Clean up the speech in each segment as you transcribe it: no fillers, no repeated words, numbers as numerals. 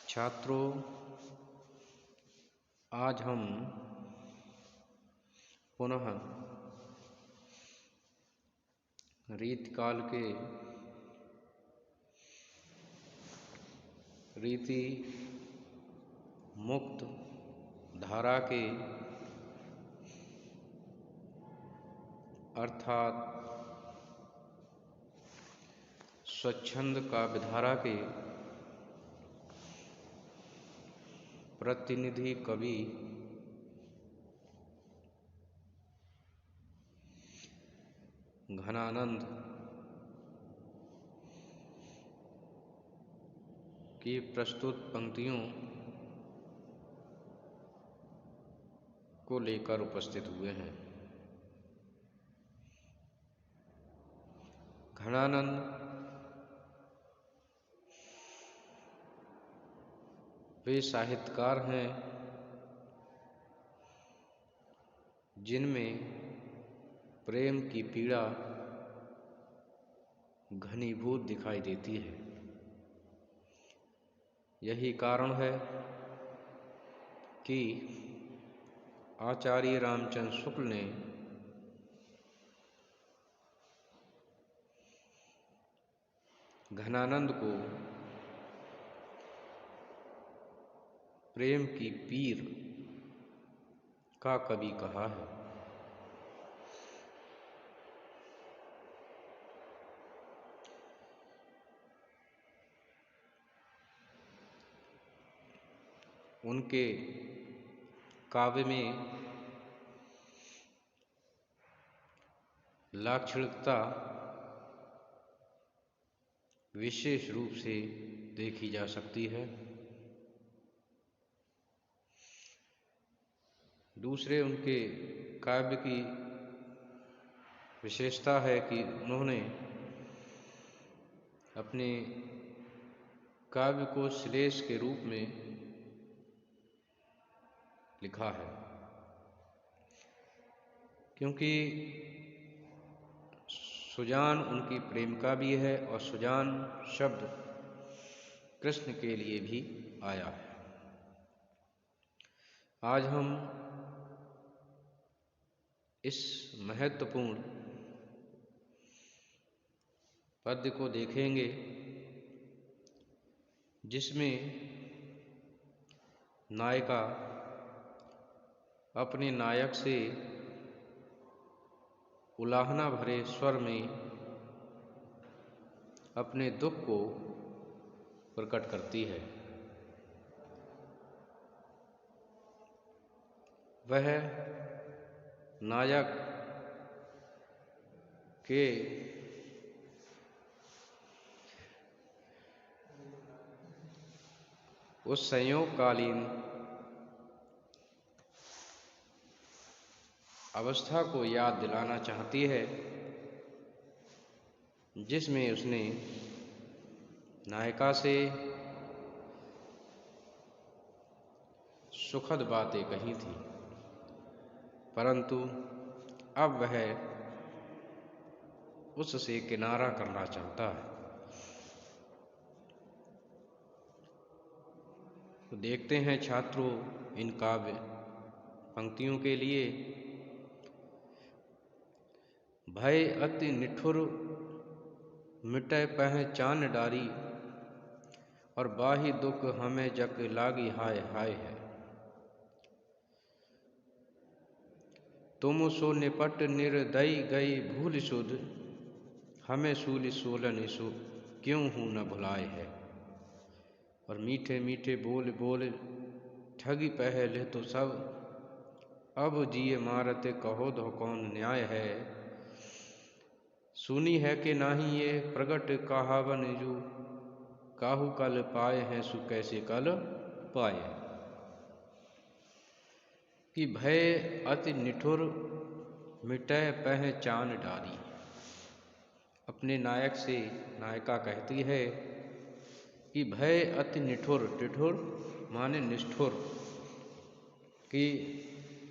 छात्रों, आज हम पुनः रीतिकाल के रीति मुक्त धारा के अर्थात स्वच्छंद काव्यधारा के प्रतिनिधि कवि घनानंद की प्रस्तुत पंक्तियों को लेकर उपस्थित हुए हैं। घनानंद वे साहित्यकार हैं जिनमें प्रेम की पीड़ा घनीभूत दिखाई देती है। यही कारण है कि आचार्य रामचंद्र शुक्ल ने घनानंद को प्रेम की पीर का कवि कहा है। उनके काव्य में लाक्षणिकता विशेष रूप से देखी जा सकती है। दूसरे उनके काव्य की विशेषता है कि उन्होंने अपने काव्य को श्लेष के रूप में लिखा है, क्योंकि सुजान उनकी प्रेमिका भी है और सुजान शब्द कृष्ण के लिए भी आया है। आज हम इस महत्वपूर्ण पद्य को देखेंगे जिसमें नायिका अपने नायक से उलाहना भरे स्वर में अपने दुख को प्रकट करती है। वह नायक के उस संयोगकालीन अवस्था को याद दिलाना चाहती है जिसमें उसने नायिका से सुखद बातें कही थी, परंतु अब वह उससे किनारा करना चाहता है। तो देखते हैं छात्रों इन काव्य पंक्तियों के लिए। भय अति निठुर मिटै पहचान डारी, और बाही दुख हमें जग लागी हाय हाय है। तुम सो निपट निर्दयी गई भूल सुध, हमें सूल सोलन सो क्यों हूँ न भुलाए है। और मीठे मीठे बोल बोल ठगी पहले तो सब, अब जिए मारत कहो दो कौन न्याय है। सुनी है कि नाही ये प्रगट कहावन जो, काहू कल पाए हैं सु कैसे कल पाए। कि भय अति निठुर मिटै पहचान डारी। अपने नायक से नायिका कहती है कि भय अति निठुर, टिठुर माने निष्ठुर, कि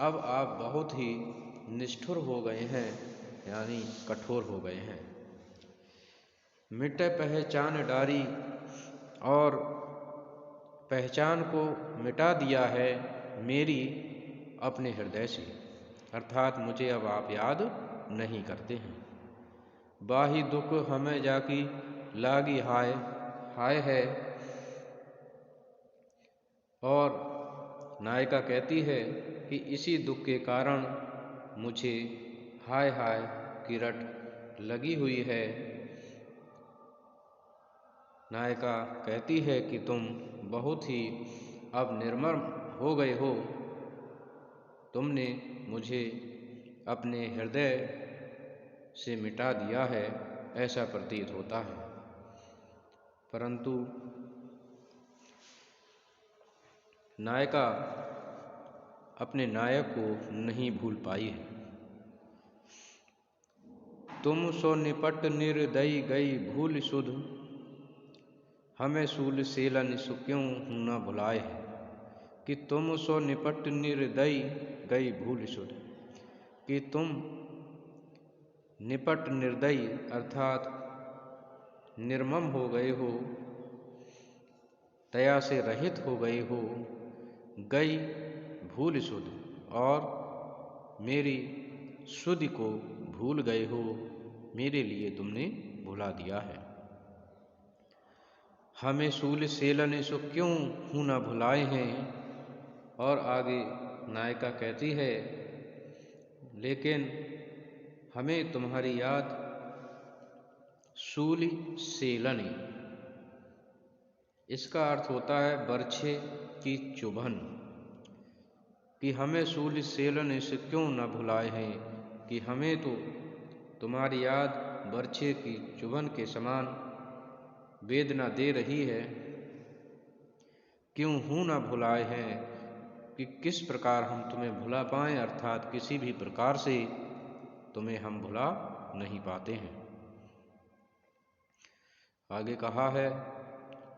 अब आप बहुत ही निष्ठुर हो गए हैं, यानी कठोर हो गए हैं। मिटै पहचान डारी, और पहचान को मिटा दिया है मेरी अपने हृदय से, अर्थात मुझे अब आप याद नहीं करते हैं। बाही दुख हमें जाकी लागी हाय हाय है। और नायिका कहती है कि इसी दुख के कारण मुझे हाय हाय की रट लगी हुई है। नायिका कहती है कि तुम बहुत ही अब निर्मम हो गए हो, तुमने मुझे अपने हृदय से मिटा दिया है, ऐसा प्रतीत होता है। परंतु नायिका अपने नायक को नहीं भूल पाई है। तुम सो निपट निर्दयी गई भूल सुध, हमें सूल सेलन सु क्यों हूँ न भुलाए है। कि तुम सो निपट निर्दयी गई भूल सुध, कि तुम निपट निर्दयी अर्थात निर्मम हो गए हो, दया से रहित हो गए हो, गई भूल सुध और मेरी सुधि को भूल गए हो, मेरे लिए तुमने भुला दिया है। हमें सूल सेलन सो क्यों हूँ न भुलाए हैं। और आगे नायिका कहती है, लेकिन हमें तुम्हारी याद सूली सेलनी, इसका अर्थ होता है बर्छे की चुभन, कि हमें सूली सेलन से क्यों न भुलाए हैं, कि हमें तो तुम्हारी याद बर्छे की चुभन के समान वेदना दे रही है। क्यों हूँ न भुलाए हैं, कि किस प्रकार हम तुम्हें भुला पाएं, अर्थात किसी भी प्रकार से तुम्हें हम भुला नहीं पाते हैं। आगे कहा है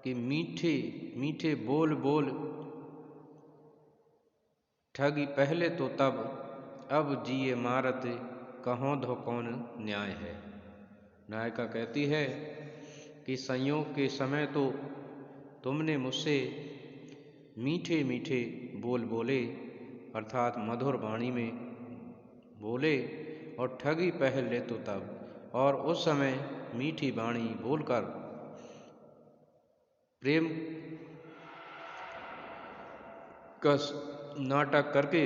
कि मीठे मीठे बोल बोल ठगी पहले तो तब, अब जिए मारत कहों धो कौन न्याय है। नायिका कहती है कि संयोग के समय तो तुमने मुझसे मीठे मीठे बोल बोले, अर्थात मधुर वाणी में बोले, और ठगी पहले तो तब, और उस समय मीठी वाणी बोलकर प्रेम का नाटक करके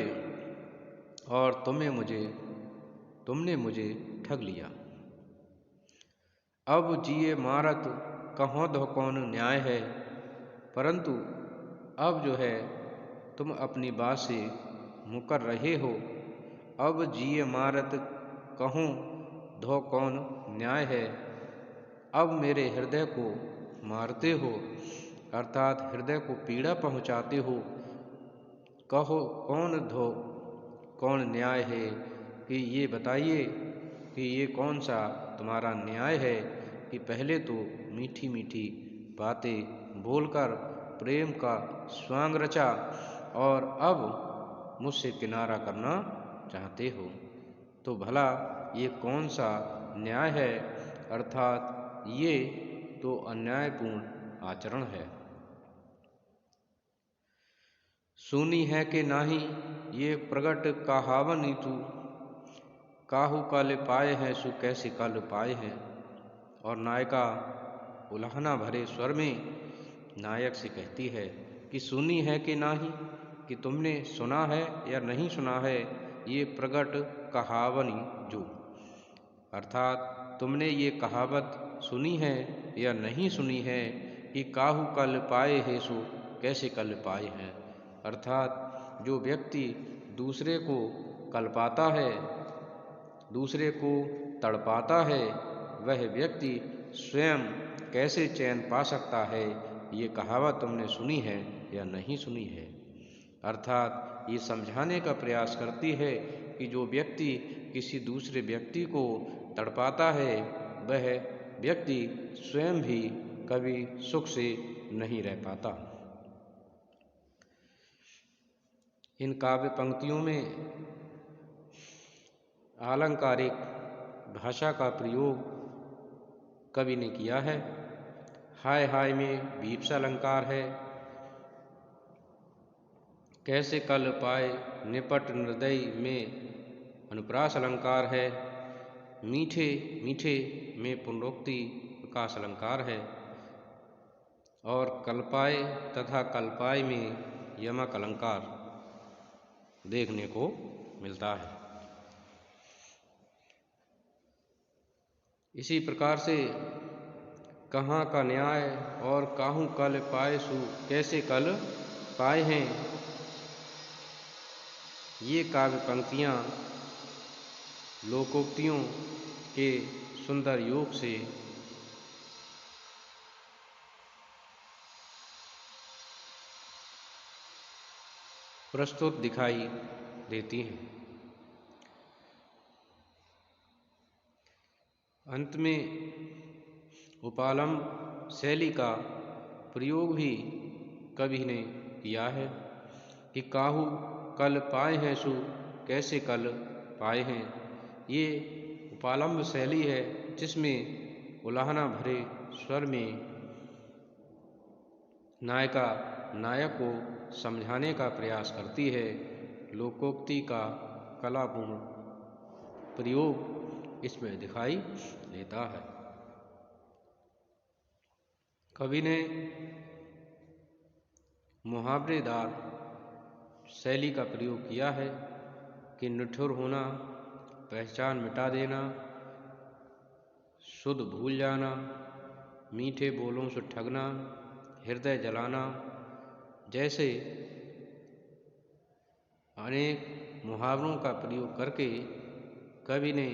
और तुमने मुझे ठग लिया। अब जिए मारत कहों धो कौन न्याय है, परंतु अब जो है तुम अपनी बात से मुकर रहे हो। अब जिए मारत कहों धो कौन न्याय है, अब मेरे हृदय को मारते हो, अर्थात हृदय को पीड़ा पहुँचाते हो। कहो कौन धो कौन न्याय है, कि ये बताइए कि ये कौन सा तुम्हारा न्याय है कि पहले तो मीठी मीठी बातें बोलकर प्रेम का स्वांग रचा और अब मुझसे किनारा करना चाहते हो। तो भला ये कौन सा न्याय है, अर्थात ये तो अन्यायपूर्ण आचरण है। सुनी है कि नाही ये प्रगट कहावनी तू, काहू कल पाए हैं सु कैसे कल पाए हैं। और नायिका उलाहना भरे स्वर में नायक से कहती है कि सुनी है कि नाही, कि तुमने सुना है या नहीं सुना है ये प्रगट कहावनी जो, अर्थात तुमने ये कहावत सुनी है या नहीं सुनी है कि काहू कल पाए है सो कैसे कल पाए हैं, अर्थात जो व्यक्ति दूसरे को कल्पाता है, दूसरे को तड़पाता है, वह व्यक्ति स्वयं कैसे चैन पा सकता है। ये कहावत तुमने सुनी है या नहीं सुनी है, अर्थात ये समझाने का प्रयास करती है कि जो व्यक्ति किसी दूसरे व्यक्ति को तड़पाता है, वह व्यक्ति स्वयं भी कभी सुख से नहीं रह पाता। इन काव्य पंक्तियों में आलंकारिक भाषा का प्रयोग कवि ने किया है। हाय हाय में भीप्सा अलंकार है, कैसे कल पाए निपट हृदय में अनुप्रास अलंकार है। मीठे मीठे में पुनरोक्ति प्रकाश अलंकार है और कल्पाए तथा कल्पाए में यमक अलंकार देखने को मिलता है। इसी प्रकार से कहाँ का न्याय और काहू कल पाए सु कैसे कल पाए हैं, ये काव्य पंक्तियाँ लोकोक्तियों के सुंदर योग से प्रस्तुत दिखाई देती हैं। अंत में उपालम शैली का प्रयोग भी कवि ने किया है कि काहू कल पाए हैं सु कैसे कल पाए हैं। ये उपालम्ब शैली है जिसमें उलाहना भरे स्वर में नायिका नायक को समझाने का प्रयास करती है। लोकोक्ति का कलापूर्ण प्रयोग इसमें दिखाई देता है। कवि ने मुहावरेदार शैली का प्रयोग किया है कि निठुर होना, पहचान मिटा देना, शुद्ध भूल जाना, मीठे बोलों से ठगना, हृदय जलाना जैसे अनेक मुहावरों का प्रयोग करके कवि ने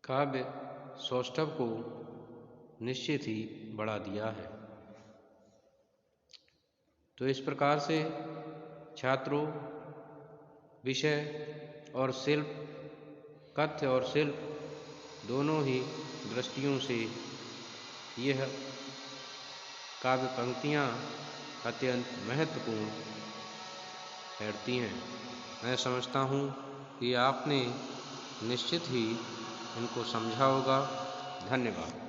काव्य सौष्ठव को निश्चित ही बढ़ा दिया है। तो इस प्रकार से छात्रों विषय और शिल्प, कथ्य और शिल्प दोनों ही दृष्टियों से यह काव्य पंक्तियाँ अत्यंत महत्वपूर्ण ठहरती हैं। मैं समझता हूँ कि आपने निश्चित ही इनको समझा होगा। धन्यवाद।